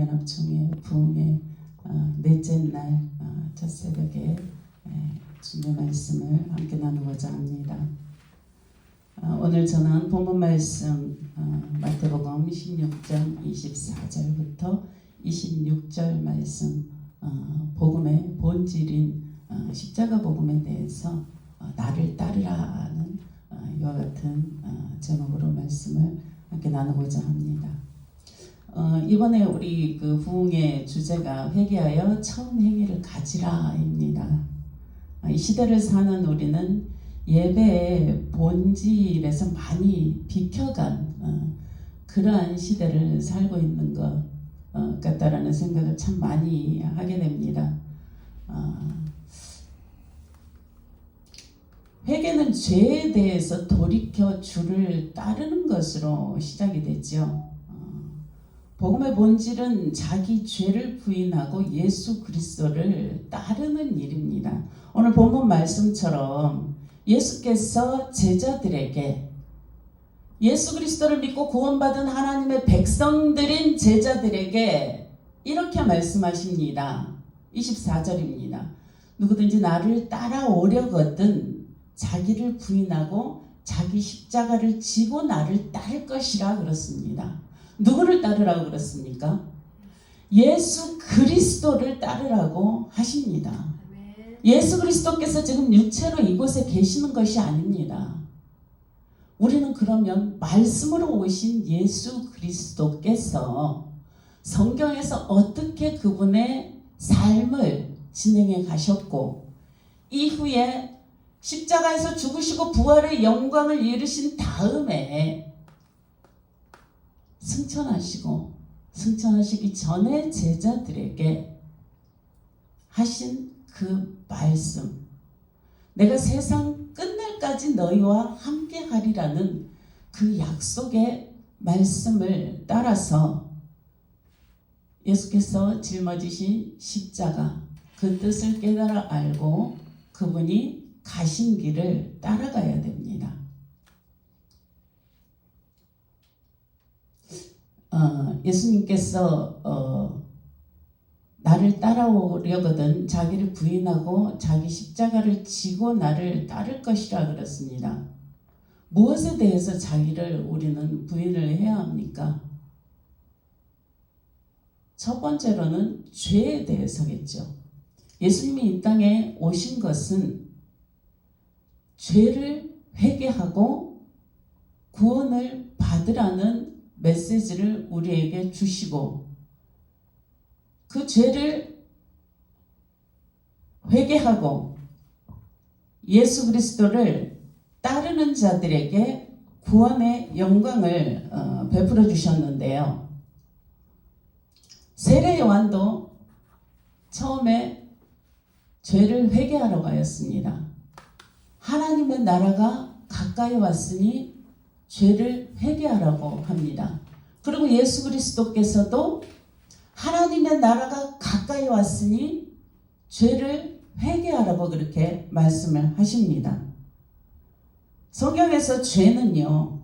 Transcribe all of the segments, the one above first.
연합총회 부흥의 넷째 날 첫 새벽에 주님의 말씀을 함께 나누고자 합니다. 오늘 저는 본문 말씀 마태복음 16장 24절부터 26절 말씀 복음의 본질인 십자가 복음에 대해서 나를 따르라는 이와 같은 제목으로 말씀을 함께 나누고자 합니다. 이번에 우리 그 부흥의 주제가 회개하여 처음 행위를 가지라입니다. 이 시대를 사는 우리는 예배의 본질에서 많이 비켜간 그러한 시대를 살고 있는 것 같다라는 생각을 참 많이 하게 됩니다. 회개는 죄에 대해서 돌이켜 주를 따르는 것으로 시작이 되죠. 복음의 본질은 자기 죄를 부인하고 예수 그리스도를 따르는 일입니다. 오늘 본문 말씀처럼 예수께서 제자들에게 예수 그리스도를 믿고 구원받은 하나님의 백성들인 제자들에게 이렇게 말씀하십니다. 24절입니다. 누구든지 나를 따라오려거든 자기를 부인하고 자기 십자가를 지고 나를 따를 것이라 그렇습니다. 누구를 따르라고 그렇습니까? 예수 그리스도를 따르라고 하십니다. 예수 그리스도께서 지금 육체로 이곳에 계시는 것이 아닙니다. 우리는 그러면 말씀으로 오신 예수 그리스도께서 성경에서 어떻게 그분의 삶을 진행해 가셨고 이후에 십자가에서 죽으시고 부활의 영광을 이루신 다음에 승천하시기 전에 제자들에게 하신 그 말씀, 내가 세상 끝날까지 너희와 함께 하리라는 그 약속의 말씀을 따라서 예수께서 짊어지신 십자가, 그 뜻을 깨달아 알고 그분이 가신 길을 따라가야 됩니다. 예수님께서 나를 따라오려거든 자기를 부인하고 자기 십자가를 지고 나를 따를 것이라 그랬습니다. 무엇에 대해서 자기를 우리는 부인을 해야 합니까? 첫 번째로는 죄에 대해서겠죠. 예수님이 이 땅에 오신 것은 죄를 회개하고 구원을 받으라는 메시지를 우리에게 주시고 그 죄를 회개하고 예수 그리스도를 따르는 자들에게 구원의 영광을 베풀어 주셨는데요. 세례 요한도 처음에 죄를 회개하러 가였습니다. 하나님의 나라가 가까이 왔으니 죄를 회개하라고 합니다. 그리고 예수 그리스도께서도 하나님의 나라가 가까이 왔으니 죄를 회개하라고 그렇게 말씀을 하십니다. 성경에서 죄는요,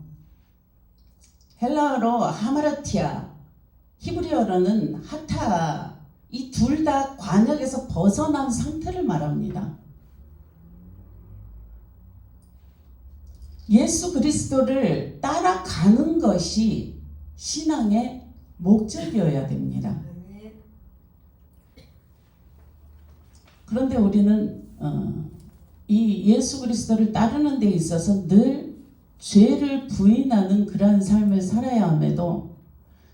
헬라어로 하마르티아, 히브리어로는 하타, 이 둘 다 관역에서 벗어난 상태를 말합니다. 예수 그리스도를 따라가는 것이 신앙의 목적이어야 됩니다. 그런데 우리는 이 예수 그리스도를 따르는 데 있어서 늘 죄를 부인하는 그러한 삶을 살아야 함에도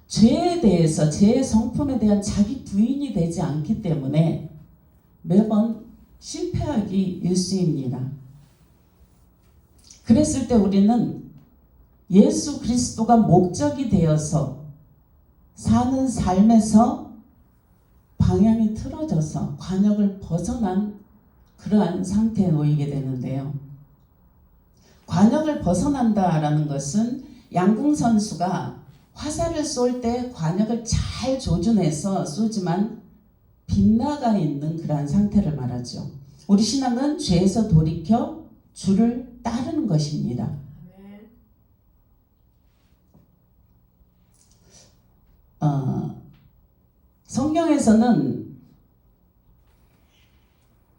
죄에 대해서 죄의 성품에 대한 자기 부인이 되지 않기 때문에 매번 실패하기 일쑤입니다. 그랬을 때 우리는 예수 그리스도가 목적이 되어서 사는 삶에서 방향이 틀어져서 관역을 벗어난 그러한 상태에 놓이게 되는데요. 관역을 벗어난다라는 것은 양궁 선수가 화살을 쏠 때 관역을 잘 조준해서 쏘지만 빗나가 있는 그러한 상태를 말하죠. 우리 신앙은 죄에서 돌이켜 주를 따르는 것입니다. 성경에서는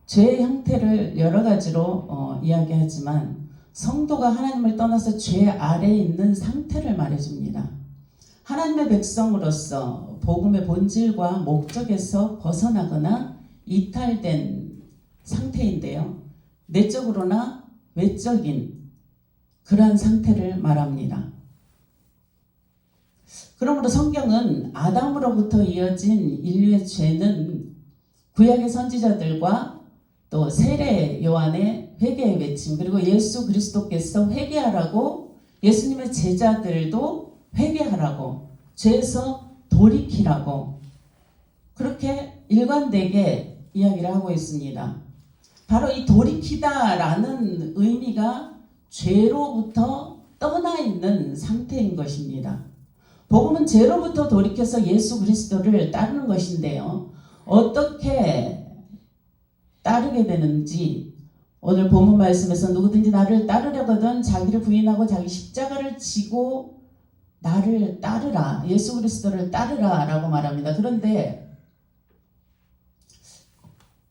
죄의 형태를 여러 가지로 이야기하지만 성도가 하나님을 떠나서 죄 아래에 있는 상태를 말해줍니다. 하나님의 백성으로서 복음의 본질과 목적에서 벗어나거나 이탈된 상태인데요. 내적으로나 외적인 그러한 상태를 말합니다. 그러므로 성경은 아담으로부터 이어진 인류의 죄는 구약의 선지자들과 또 세례 요한의 회개의 외침, 그리고 예수 그리스도께서 회개하라고 예수님의 제자들도 회개하라고 죄에서 돌이키라고 그렇게 일관되게 이야기를 하고 있습니다. 바로 이 돌이키다라는 의미가 죄로부터 떠나 있는 상태인 것입니다. 복음은 죄로부터 돌이켜서 예수 그리스도를 따르는 것인데요. 어떻게 따르게 되는지 오늘 본문 말씀에서 누구든지 나를 따르려거든 자기를 부인하고 자기 십자가를 지고 나를 따르라, 예수 그리스도를 따르라 라고 말합니다. 그런데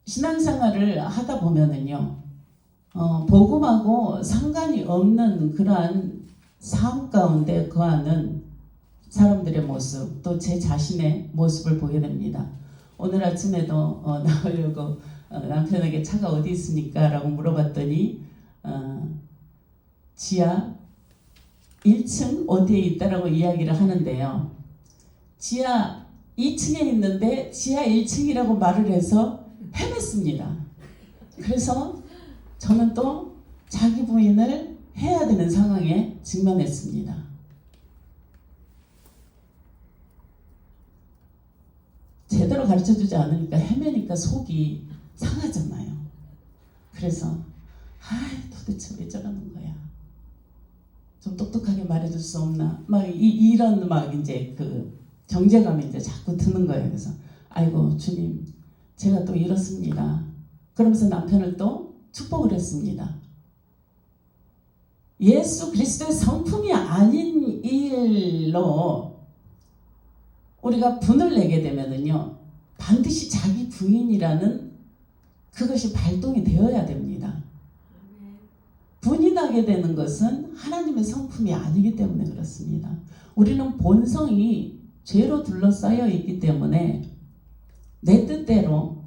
신앙생활을 하다 보면은요, 복음하고 상관이 없는 그러한 삶 가운데 거하는 사람들의 모습, 또 제 자신의 모습을 보게 됩니다. 오늘 아침에도 나오려고 남편에게 차가 어디 있습니까? 라고 물어봤더니 지하 1층 어디에 있다라고 이야기를 하는데요. 지하 2층에 있는데 지하 1층이라고 말을 해서 헤맸습니다. 그래서 저는 또 자기 부인을 해야 되는 상황에 직면했습니다. 제대로 가르쳐주지 않으니까 헤매니까 속이 상하잖아요. 그래서 도대체 왜 저러는 거야? 좀 똑똑하게 말해줄 수 없나? 막 이런 막 이제 그 정죄감이 이제 자꾸 드는 거예요. 그래서 아이고 주님, 제가 또 이렇습니다. 그러면서 남편을 또 축복을 했습니다. 예수 그리스도의 성품이 아닌 일로 우리가 분을 내게 되면은요, 반드시 자기 부인이라는 그것이 발동이 되어야 됩니다. 분이 나게 되는 것은 하나님의 성품이 아니기 때문에 그렇습니다. 우리는 본성이 죄로 둘러싸여 있기 때문에 내 뜻대로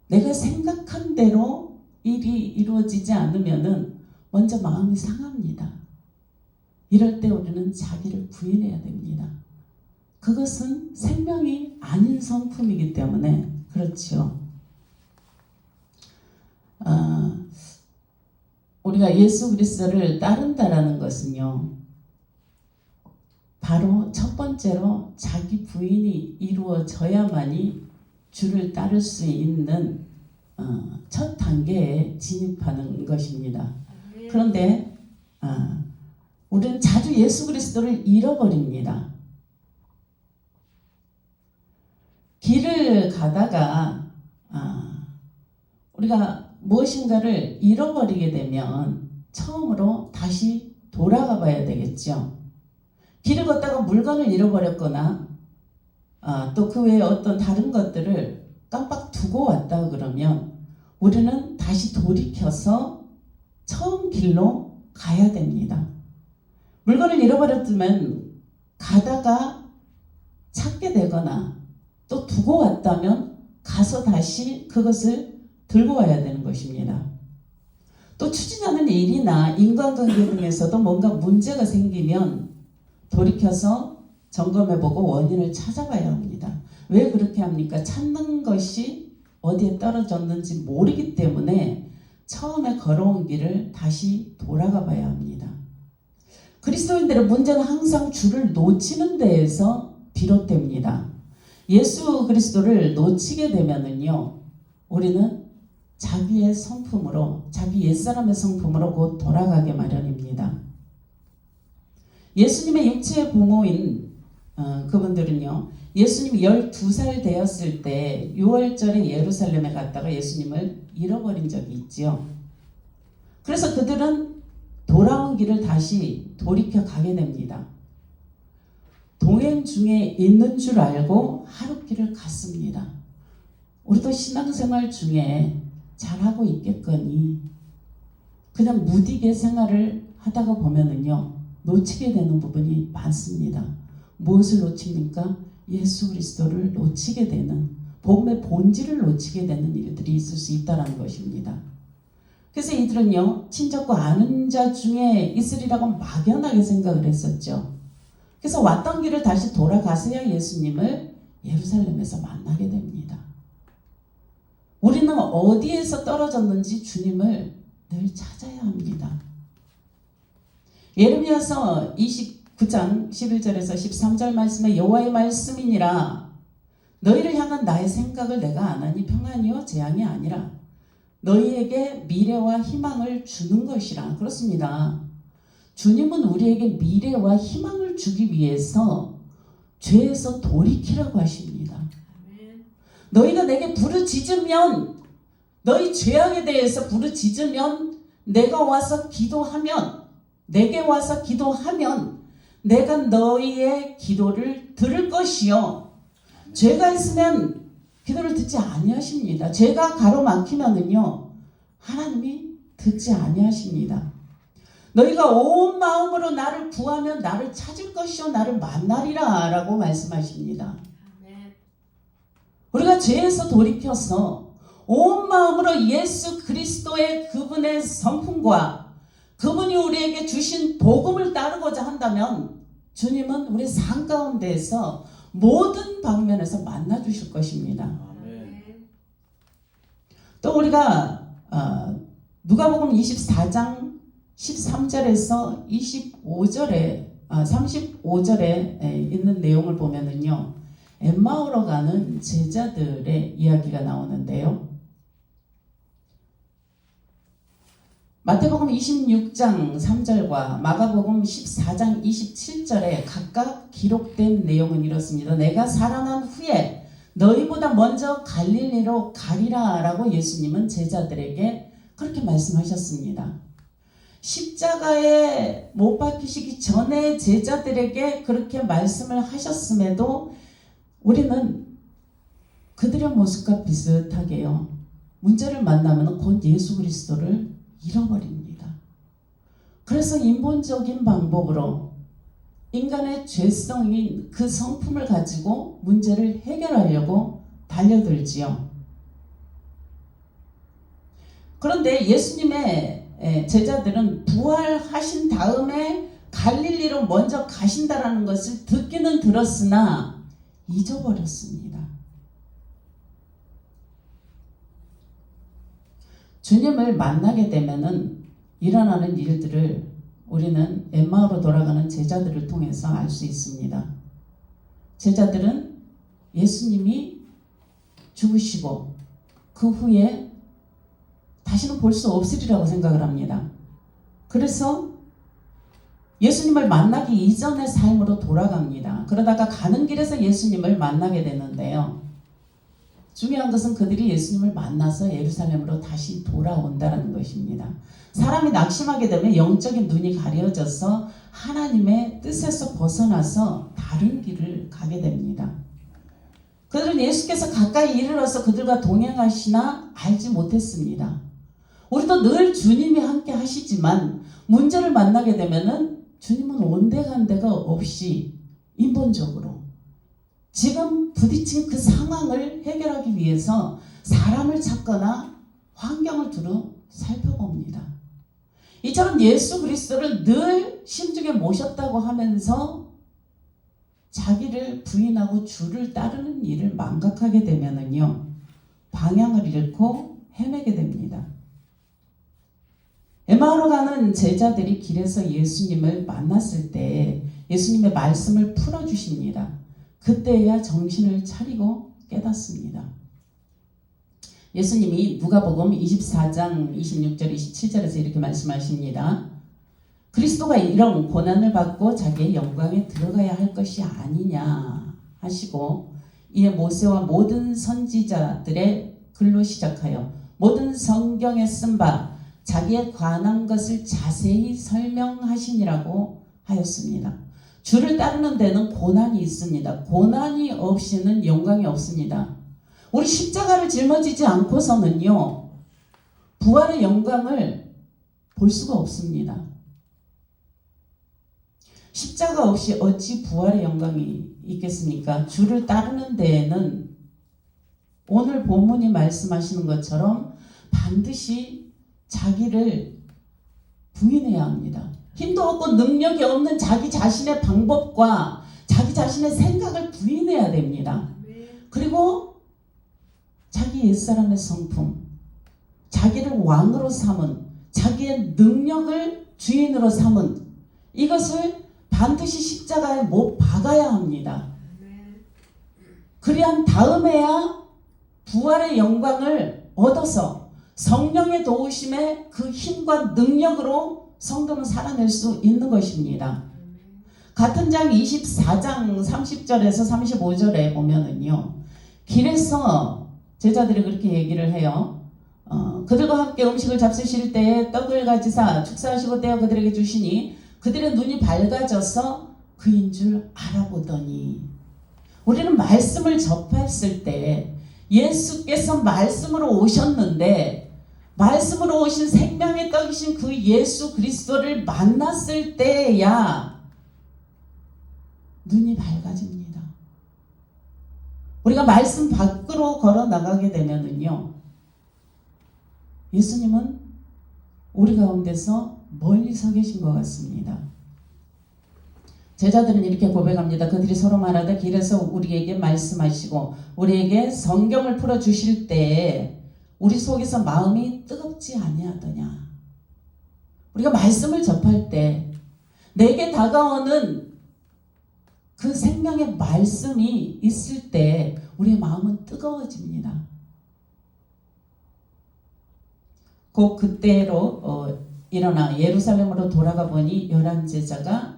내가 생각한 대로 일이 이루어지지 않으면은 먼저 마음이 상합니다. 이럴 때 우리는 자기를 부인해야 됩니다. 그것은 생명이 아닌 성품이기 때문에 그렇죠. 우리가 예수 그리스도를 따른다라는 것은요, 바로 첫 번째로 자기 부인이 이루어져야만이 주를 따를 수 있는 첫 단계에 진입하는 것입니다. 그런데 우리는 자주 예수 그리스도를 잃어버립니다. 길을 가다가 우리가 무엇인가를 잃어버리게 되면 처음으로 다시 돌아가 봐야 되겠죠. 길을 걷다가 물건을 잃어버렸거나 또 그 외에 어떤 다른 것들을 깜빡 두고 왔다 그러면 우리는 다시 돌이켜서 처음 길로 가야 됩니다. 물건을 잃어버렸으면 가다가 찾게 되거나 또 두고 왔다면 가서 다시 그것을 들고 와야 되는 것입니다. 또 추진하는 일이나 인간관계 등에서도 뭔가 문제가 생기면 돌이켜서 점검해보고 원인을 찾아봐야 합니다. 왜 그렇게 합니까? 찾는 것이 어디에 떨어졌는지 모르기 때문에 처음에 걸어온 길을 다시 돌아가 봐야 합니다. 그리스도인들의 문제는 항상 주를 놓치는 데에서 비롯됩니다. 예수 그리스도를 놓치게 되면은요, 우리는 자기의 성품으로, 자기 옛사람의 성품으로 곧 돌아가게 마련입니다. 예수님의 육체의 부모인 그분들은요, 예수님이 12살 되었을 때 6월절에 예루살렘에 갔다가 예수님을 잃어버린 적이 있지요. 그래서 그들은 돌아온 길을 다시 돌이켜 가게 됩니다. 동행 중에 있는 줄 알고 하루길을 갔습니다. 우리도 신앙생활 중에 잘하고 있겠거니 그냥 무디게 생활을 하다가 보면은요, 놓치게 되는 부분이 많습니다. 무엇을 놓칩니까? 예수 그리스도를 놓치게 되는, 복음의 본질을 놓치게 되는 일들이 있을 수 있다는 것입니다. 그래서 이들은요, 친척과 아는 자 중에 있으리라고 막연하게 생각을 했었죠. 그래서 왔던 길을 다시 돌아가서야 예수님을 예루살렘에서 만나게 됩니다. 우리는 어디에서 떨어졌는지 주님을 늘 찾아야 합니다. 예레미야서 29장 11절에서 13절 말씀에 여호와의 말씀이니라 너희를 향한 나의 생각을 내가 아나니 평안이요 재앙이 아니라 너희에게 미래와 희망을 주는 것이라. 그렇습니다. 주님은 우리에게 미래와 희망을 주기 위해서 죄에서 돌이키라고 하십니다. 너희가 내게 부르짖으면, 너희 죄악에 대해서 부르짖으면, 내가 와서 기도하면, 내게 와서 기도하면 내가 너희의 기도를 들을 것이요. 죄가 있으면 기도를 듣지 아니하십니다. 죄가 가로막히면은요, 하나님이 듣지 아니하십니다. 너희가 온 마음으로 나를 구하면 나를 찾을 것이요 나를 만나리라 라고 말씀하십니다. 우리가 죄에서 돌이켜서 온 마음으로 예수 그리스도의 그분의 성품과 그분이 우리에게 주신 복음을 따르고자 한다면 주님은 우리 삶 가운데에서 모든 방면에서 만나 주실 것입니다. 또 우리가 누가복음 24장 13절에서 25절에 35절에 있는 내용을 보면은요, 엠마오로 가는 제자들의 이야기가 나오는데요. 마태복음 26장 3절과 마가복음 14장 27절에 각각 기록된 내용은 이렇습니다. 내가 살아난 후에 너희보다 먼저 갈릴리로 가리라 라고 예수님은 제자들에게 그렇게 말씀하셨습니다. 십자가에 못 박히시기 전에 제자들에게 그렇게 말씀을 하셨음에도 우리는 그들의 모습과 비슷하게요, 문제를 만나면 곧 예수 그리스도를 잃어버립니다. 그래서 인본적인 방법으로 인간의 죄성인 그 성품을 가지고 문제를 해결하려고 달려들지요. 그런데 예수님의 제자들은 부활하신 다음에 갈릴리로 먼저 가신다라는 것을 듣기는 들었으나 잊어버렸습니다. 주님을 만나게 되면은 일어나는 일들을 우리는 엠마오로 돌아가는 제자들을 통해서 알 수 있습니다. 제자들은 예수님이 죽으시고 그 후에 다시는 볼 수 없으리라고 생각을 합니다. 그래서 예수님을 만나기 이전의 삶으로 돌아갑니다. 그러다가 가는 길에서 예수님을 만나게 되는데요. 중요한 것은 그들이 예수님을 만나서 예루살렘으로 다시 돌아온다는 것입니다. 사람이 낙심하게 되면 영적인 눈이 가려져서 하나님의 뜻에서 벗어나서 다른 길을 가게 됩니다. 그들은 예수께서 가까이 이르러서 그들과 동행하시나 알지 못했습니다. 우리도 늘 주님이 함께 하시지만 문제를 만나게 되면은 주님은 온데간데가 없이 인본적으로 지금 부딪힌 그 상황을 해결하기 위해서 사람을 찾거나 환경을 두루 살펴봅니다. 이처럼 예수 그리스도를 늘 심중에 모셨다고 하면서 자기를 부인하고 주를 따르는 일을 망각하게 되면은요, 방향을 잃고 헤매게 됩니다. 엠마오로 가는 제자들이 길에서 예수님을 만났을 때 예수님의 말씀을 풀어주십니다. 그때야 정신을 차리고 깨닫습니다. 예수님이 누가복음 24장 26절 27절에서 이렇게 말씀하십니다. 그리스도가 이런 고난을 받고 자기의 영광에 들어가야 할 것이 아니냐 하시고, 이에 모세와 모든 선지자들의 글로 시작하여 모든 성경에 쓴 바 자기에 관한 것을 자세히 설명하시니라고 하였습니다. 주를 따르는 데는 고난이 있습니다. 고난이 없이는 영광이 없습니다. 우리 십자가를 짊어지지 않고서는요, 부활의 영광을 볼 수가 없습니다. 십자가 없이 어찌 부활의 영광이 있겠습니까? 주를 따르는 데에는 오늘 본문이 말씀하시는 것처럼 반드시 자기를 부인해야 합니다. 힘도 없고 능력이 없는 자기 자신의 방법과 자기 자신의 생각을 부인해야 됩니다. 그리고 자기 옛사람의 성품, 자기를 왕으로 삼은, 자기의 능력을 주인으로 삼은 이것을 반드시 십자가에 못 박아야 합니다. 그리한 다음에야 부활의 영광을 얻어서 성령의 도우심에 그 힘과 능력으로 성도는 살아낼 수 있는 것입니다. 같은 장 24장 30절에서 35절에 보면은요, 길에서 제자들이 그렇게 얘기를 해요. 그들과 함께 음식을 잡수실 때에 떡을 가지사 축사하시고 떼어 그들에게 주시니 그들의 눈이 밝아져서 그인 줄 알아보더니, 우리는 말씀을 접했을 때 예수께서 말씀으로 오셨는데 말씀으로 오신 생명의 떡이신 그 예수 그리스도를 만났을 때야 눈이 밝아집니다. 우리가 말씀 밖으로 걸어 나가게 되면은요, 예수님은 우리 가운데서 멀리 서 계신 것 같습니다. 제자들은 이렇게 고백합니다. 그들이 서로 말하되 길에서 우리에게 말씀하시고 우리에게 성경을 풀어주실 때에 우리 속에서 마음이 뜨겁지 아니하더냐. 우리가 말씀을 접할 때 내게 다가오는 그 생명의 말씀이 있을 때 우리의 마음은 뜨거워집니다. 곧 그때로 일어나 예루살렘으로 돌아가 보니 11제자가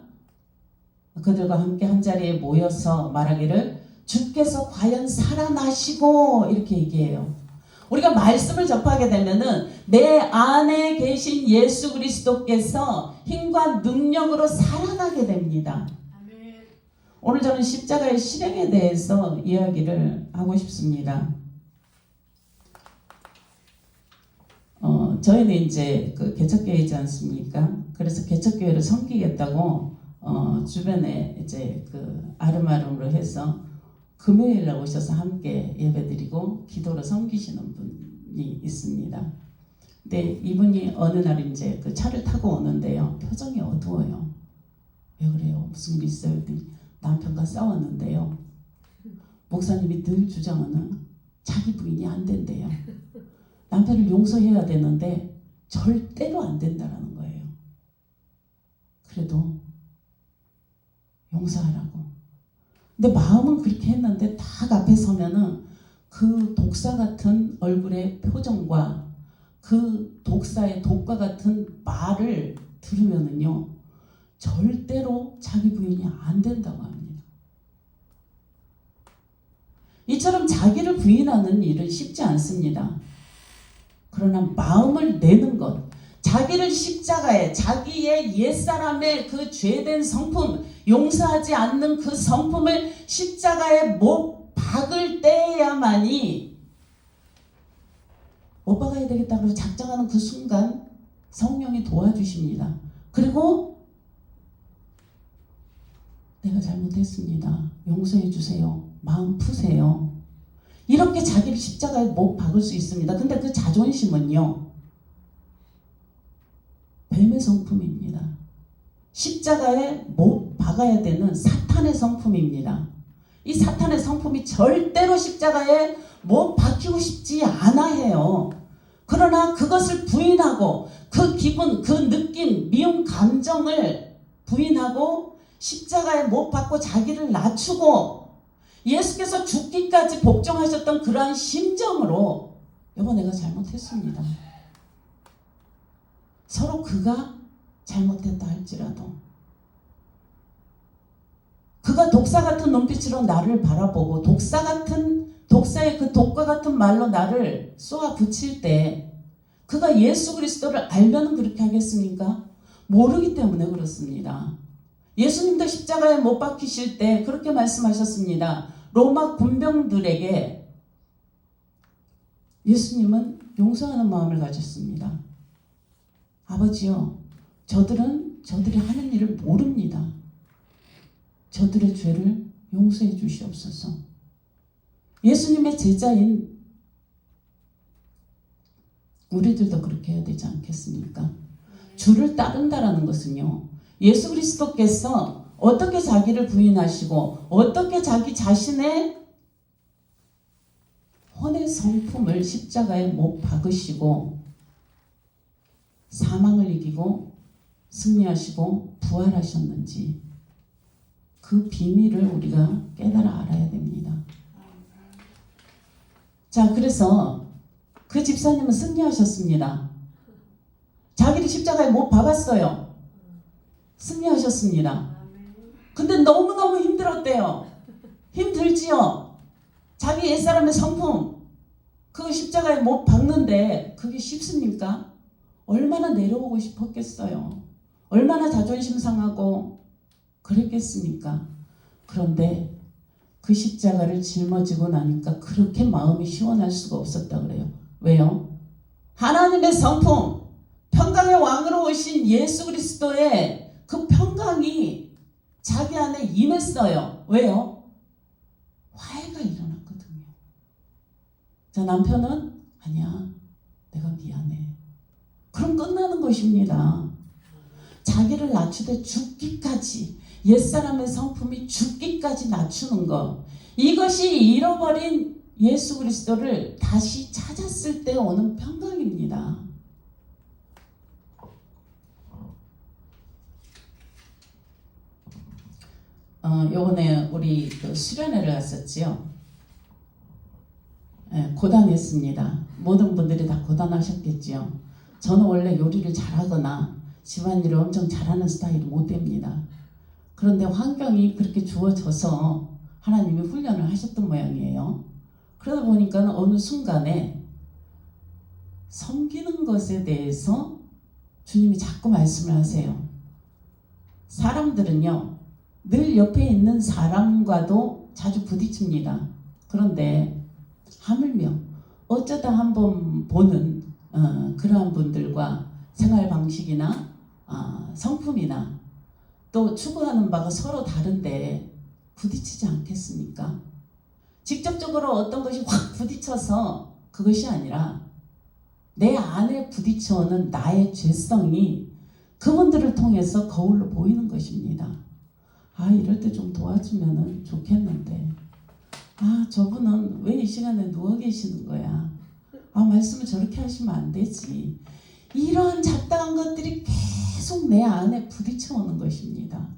그들과 함께 한자리에 모여서 말하기를 주께서 과연 살아나시고, 이렇게 얘기해요. 우리가 말씀을 접하게 되면은 내 안에 계신 예수 그리스도께서 힘과 능력으로 살아나게 됩니다. 오늘 저는 십자가의 실행에 대해서 이야기를 하고 싶습니다. 저희는 이제 그 개척교회이지 않습니까? 그래서 개척교회를 섬기겠다고 주변에 이제 그 아름아름으로 해서 금요일날 오셔서 함께 예배드리고 기도로 섬기시는 분이 있습니다. 근데 이분이 어느 날 이제 그 차를 타고 오는데요, 표정이 어두워요. 왜 그래요? 무슨 일 있어요? 그랬더니 남편과 싸웠는데요, 목사님이 늘 주장하는 자기 부인이 안 된대요. 남편을 용서해야 되는데 절대로 안 된다라는 거예요. 그래도 용서하라고. 근데 마음은 그렇게 했는데 딱 앞에 서면은 그 독사 같은 얼굴의 표정과 그 독사의 독과 같은 말을 들으면은요, 절대로 자기 부인이 안 된다고 합니다. 이처럼 자기를 부인하는 일은 쉽지 않습니다. 그러나 마음을 내는 것, 자기를 십자가에, 자기의 옛사람의 그 죄된 성품, 용서하지 않는 그 성품을 십자가에 못 박을 때야만이 못 박아야 되겠다 그래서 작정하는 그 순간 성령이 도와주십니다. 그리고 내가 잘못했습니다. 용서해 주세요. 마음 푸세요. 이렇게 자기를 십자가에 못 박을 수 있습니다. 근데 그 자존심은요, 뱀의 성품입니다. 십자가에 못 박아야 되는 사탄의 성품입니다. 이 사탄의 성품이 절대로 십자가에 못 박히고 싶지 않아 해요. 그러나 그것을 부인하고 그 기분, 그 느낌, 미움 감정을 부인하고 십자가에 못 박고 자기를 낮추고 예수께서 죽기까지 복종하셨던 그러한 심정으로, 여보 내가 잘못했습니다. 서로 그가 잘못했다 할지라도 그가 독사 같은 눈빛으로 나를 바라보고 독사의 그 독과 같은 말로 나를 쏘아 붙일 때 그가 예수 그리스도를 알면 그렇게 하겠습니까? 모르기 때문에 그렇습니다. 예수님도 십자가에 못 박히실 때 그렇게 말씀하셨습니다. 로마 군병들에게 예수님은 용서하는 마음을 가졌습니다. 아버지요, 저들이 하는 일을 모릅니다. 저들의 죄를 용서해 주시옵소서. 예수님의 제자인 우리들도 그렇게 해야 되지 않겠습니까? 주를 따른다라는 것은요, 예수 그리스도께서 어떻게 자기를 부인하시고 어떻게 자기 자신의 혼의 성품을 십자가에 못 박으시고 사망을 이기고 승리하시고 부활하셨는지 그 비밀을 우리가 깨달아 알아야 됩니다. 자, 그래서 그 집사님은 승리하셨습니다. 자기를 십자가에 못 박았어요. 승리하셨습니다. 근데 너무너무 힘들었대요. 힘들지요. 자기 옛사람의 성품 그거 십자가에 못 박는데 그게 쉽습니까? 얼마나 내려오고 싶었겠어요. 얼마나 자존심 상하고 그랬겠습니까? 그런데 그 십자가를 짊어지고 나니까 그렇게 마음이 시원할 수가 없었다 그래요. 왜요? 하나님의 성품, 평강의 왕으로 오신 예수 그리스도의 그 평강이 자기 안에 임했어요. 왜요? 화해가 일어났거든요. 자, 남편은 아니야, 내가 미안해. 그럼 끝나는 것입니다. 자기를 낮추되 죽기까지, 옛사람의 성품이 죽기까지 낮추는 것, 이것이 잃어버린 예수 그리스도를 다시 찾았을 때 오는 평강입니다. 요번에 우리 그 수련회를 갔었지요. 고단했습니다. 모든 분들이 다 고단하셨겠지요. 저는 원래 요리를 잘하거나 집안일을 엄청 잘하는 스타일이 못 됩니다. 그런데 환경이 그렇게 주어져서 하나님이 훈련을 하셨던 모양이에요. 그러다 보니까 어느 순간에 섬기는 것에 대해서 주님이 자꾸 말씀을 하세요. 사람들은요, 늘 옆에 있는 사람과도 자주 부딪힙니다. 그런데 하물며 어쩌다 한번 보는 그러한 분들과 생활 방식이나 성품이나 또 추구하는 바가 서로 다른데 부딪히지 않겠습니까? 직접적으로 어떤 것이 확 부딪혀서 그것이 아니라 내 안에 부딪혀오는 나의 죄성이 그분들을 통해서 거울로 보이는 것입니다. 이럴 때 좀 도와주면 좋겠는데, 저분은 왜 이 시간에 누워 계시는 거야? 말씀을 저렇게 하시면 안 되지. 이런 잡다한 것들이 계속 내 안에 부딪혀오는 것입니다.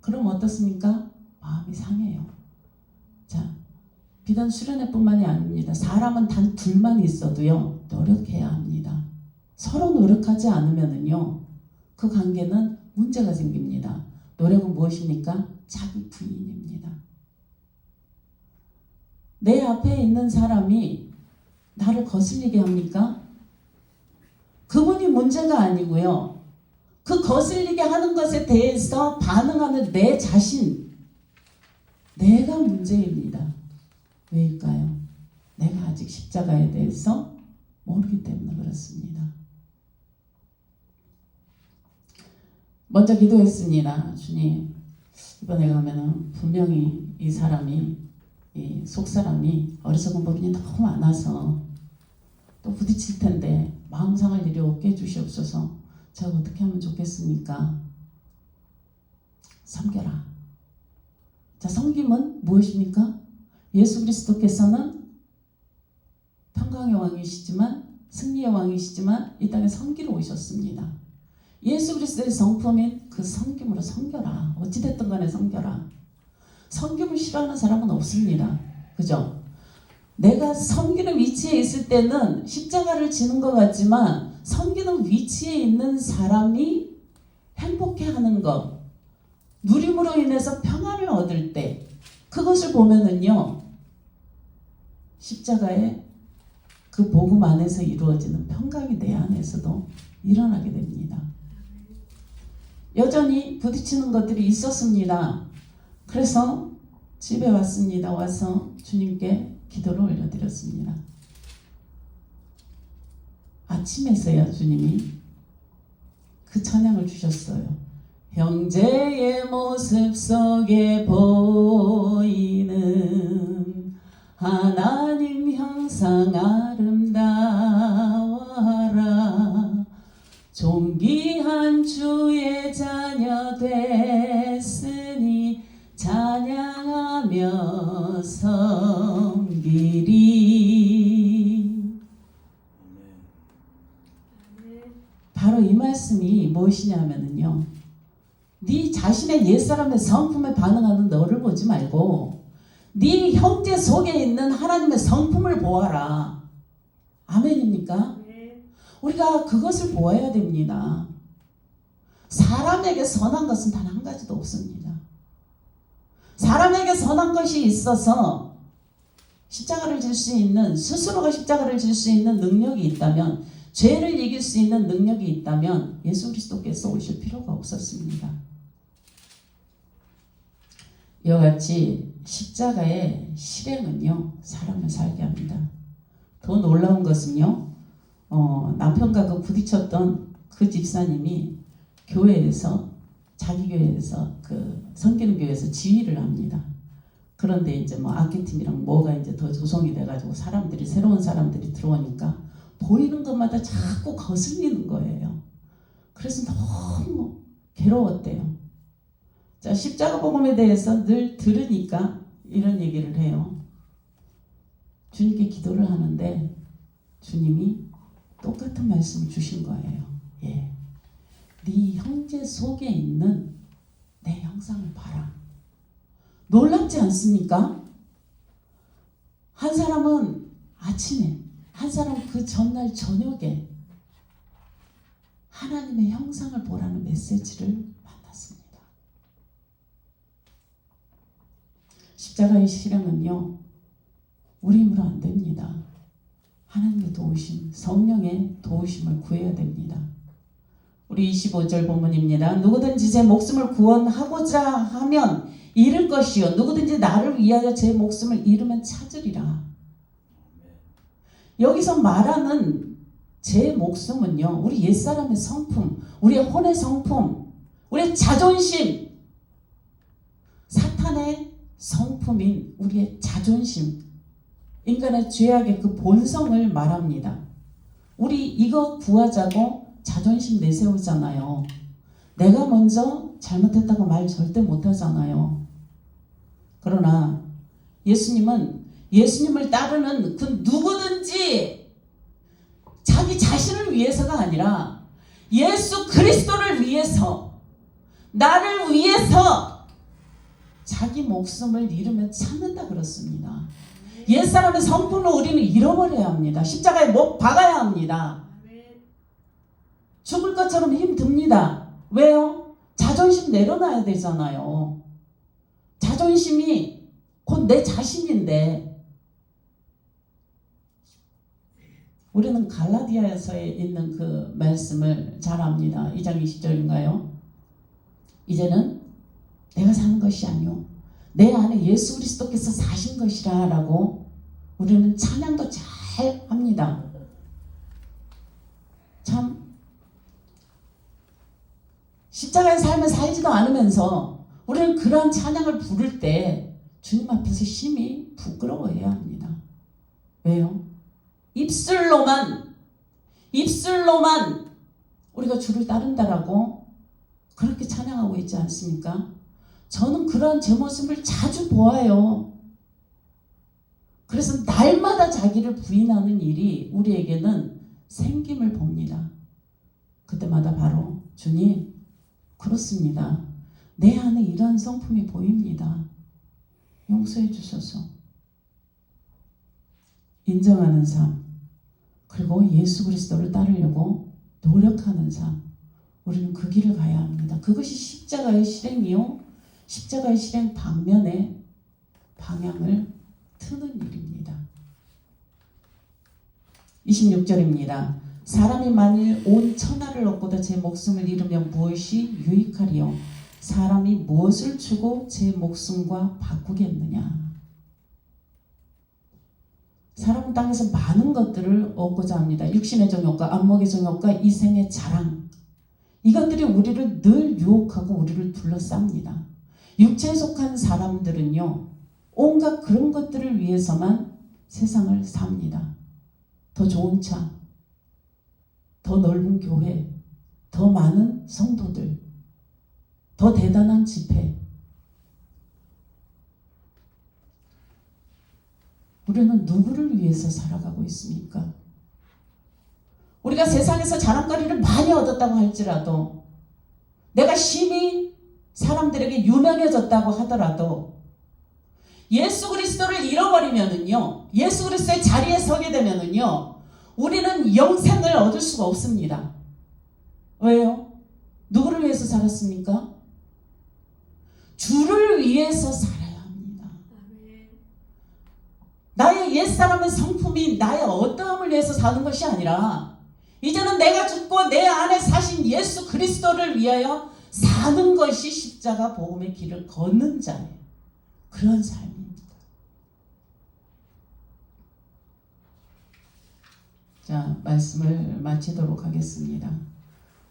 그럼 어떻습니까? 마음이 상해요. 자, 비단 수련회뿐만이 아닙니다. 사람은 단 둘만 있어도요, 노력해야 합니다. 서로 노력하지 않으면은요, 그 관계는 문제가 생깁니다. 노력은 무엇입니까? 자기 부인입니다. 내 앞에 있는 사람이 나를 거슬리게 합니까? 그분이 문제가 아니고요. 그 거슬리게 하는 것에 대해서 반응하는 내 자신, 내가 문제입니다. 왜일까요? 내가 아직 십자가에 대해서 모르기 때문에 그렇습니다. 먼저 기도했습니다. 주님, 이번에 가면은 분명히 이 사람이, 이 속사람이 어리석은 부분이 너무 많아서 또 부딪힐 텐데 마음 상할 일이 없게 해주시옵소서. 제가 어떻게 하면 좋겠습니까? 섬겨라. 자, 섬김은 무엇입니까? 예수 그리스도께서는 평강의 왕이시지만, 승리의 왕이시지만 이 땅에 섬기러 오셨습니다. 예수 그리스도의 성품인 그 섬김으로 섬겨라. 어찌됐든 간에 섬겨라. 섬김을 싫어하는 사람은 없습니다. 그죠? 내가 섬기는 위치에 있을 때는 십자가를 지는 것 같지만 섬기는 위치에 있는 사람이 행복해하는 것, 누림으로 인해서 평안을 얻을 때 그것을 보면은요, 십자가의 그 복음 안에서 이루어지는 평강이 내 안에서도 일어나게 됩니다. 여전히 부딪히는 것들이 있었습니다. 그래서 집에 왔습니다. 와서 주님께 기도를 올려드렸습니다. 아침에서야 주님이 그 찬양을 주셨어요. 형제의 모습 속에 보이는 하나님 형상 아름다워라. 존귀한 주의 자녀 됐으니 찬양하며 섬기리. 바로 이 말씀이 무엇이냐면요, 네 자신의 옛사람의 성품에 반응하는 너를 보지 말고 네 형제 속에 있는 하나님의 성품을 보아라. 아멘입니까? 우리가 그것을 보아야 됩니다. 사람에게 선한 것은 단 한 가지도 없습니다. 사람에게 선한 것이 있어서 십자가를 질 수 있는, 스스로가 십자가를 질 수 있는 능력이 있다면, 죄를 이길 수 있는 능력이 있다면 예수 그리스도께서 오실 필요가 없었습니다. 이와 같이 십자가의 실행은요, 사람을 살게 합니다. 더 놀라운 것은요, 남편과 그 부딪혔던 그 집사님이 교회에서, 자기 교회에서, 그 섬기는 교회에서 지휘를 합니다. 그런데 이제 뭐 악기팀이랑 뭐가 이제 더 조성이 돼가지고 사람들이, 새로운 사람들이 들어오니까 보이는 것마다 자꾸 거슬리는 거예요. 그래서 너무 괴로웠대요. 자, 십자가 복음에 대해서 늘 들으니까 이런 얘기를 해요. 주님께 기도를 하는데 주님이 똑같은 말씀을 주신 거예요. 예, 네 형제 속에 있는 내 형상을 봐라. 놀랍지 않습니까? 한 사람은 아침에, 한 사람은 그 전날 저녁에 하나님의 형상을 보라는 메시지를 받았습니다. 십자가의 실행은요, 우리 힘으로 안 됩니다. 하나님의 도우심, 성령의 도우심을 구해야 됩니다. 우리 25절 본문입니다. 누구든지 제 목숨을 구원하고자 하면 잃을 것이요, 누구든지 나를 위하여 제 목숨을 잃으면 찾으리라. 여기서 말하는 제 목숨은요, 우리 옛사람의 성품, 우리의 혼의 성품, 우리의 자존심, 사탄의 성품인 우리의 자존심, 인간의 죄악의 그 본성을 말합니다. 우리 이거 구하자고 자존심 내세우잖아요. 내가 먼저 잘못했다고 말 절대 못하잖아요. 그러나 예수님은, 예수님을 따르는 그 누구든지 자기 자신을 위해서가 아니라 예수 그리스도를 위해서, 나를 위해서 자기 목숨을 잃으면 찾는다 그렇습니다. 옛사람의 성품을 우리는 잃어버려야 합니다. 십자가에 못 박아야 합니다. 죽을 것처럼 힘듭니다. 왜요? 자존심 내려놔야 되잖아요. 자존심이 곧 내 자신인데, 우리는 갈라디아서에 있는 그 말씀을 잘 압니다. 2장 20절인가요? 이제는 내가 사는 것이 아니오, 내 안에 예수 그리스도께서 사신 것이라 라고 우리는 찬양도 잘 합니다. 참, 십자가의 삶을 살지도 않으면서 우리는 그런 찬양을 부를 때 주님 앞에서 심히 부끄러워해야 합니다. 왜요? 입술로만 우리가 주를 따른다라고 그렇게 찬양하고 있지 않습니까? 저는 그런 제 모습을 자주 보아요. 그래서 날마다 자기를 부인하는 일이 우리에게는 생김을 봅니다. 그때마다 바로 주님, 그렇습니다. 내 안에 이러한 성품이 보입니다. 용서해 주셔서. 인정하는 삶, 그리고 예수 그리스도를 따르려고 노력하는 삶, 우리는 그 길을 가야 합니다. 그것이 십자가의 실행이요, 십자가의 실행 방면에 방향을 트는 일입니다. 26절입니다. 사람이 만일 온 천하를 얻고도 제 목숨을 잃으면 무엇이 유익하리요? 사람이 무엇을 주고 제 목숨과 바꾸겠느냐? 사람은 땅에서 많은 것들을 얻고자 합니다. 육신의 정욕과 안목의 정욕과 이생의 자랑, 이것들이 우리를 늘 유혹하고 우리를 둘러쌉니다. 육체에 속한 사람들은요, 온갖 그런 것들을 위해서만 세상을 삽니다. 더 좋은 차, 더 넓은 교회, 더 많은 성도들, 더 대단한 집회. 우리는 누구를 위해서 살아가고 있습니까? 우리가 세상에서 자랑거리를 많이 얻었다고 할지라도, 내가 심히 사람들에게 유명해졌다고 하더라도, 예수 그리스도를 잃어버리면은요, 예수 그리스도의 자리에 서게 되면은요, 우리는 영생을 얻을 수가 없습니다. 왜요? 누구를 위해서 살았습니까? 주를 위해서 살아야 합니다. 나의 옛사람의 성품이 나의 어떠함을 위해서 사는 것이 아니라, 이제는 내가 죽고 내 안에 사신 예수 그리스도를 위하여 사는 것이 십자가 복음의 길을 걷는 자예요. 그런 삶입니다. 자, 말씀을 마치도록 하겠습니다.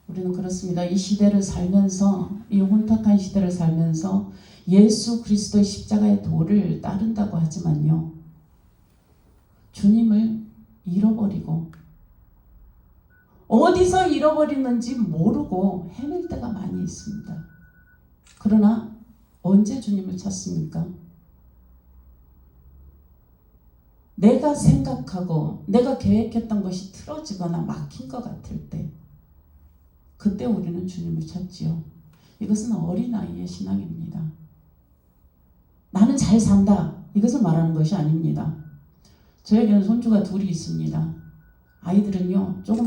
우리는 그렇습니다. 이 시대를 살면서, 이 혼탁한 시대를 살면서 예수 그리스도의 십자가의 도를 따른다고 하지만요, 주님을 잃어버리고 어디서 잃어버리는지 모르고 헤맬 때가 많이 있습니다. 그러나 언제 주님을 찾습니까? 내가 생각하고 내가 계획했던 것이 틀어지거나 막힌 것 같을 때, 그때 우리는 주님을 찾지요. 이것은 어린아이의 신앙입니다. 나는 잘 산다, 이것을 말하는 것이 아닙니다. 저에게는 손주가 둘이 있습니다. 아이들은요, 조금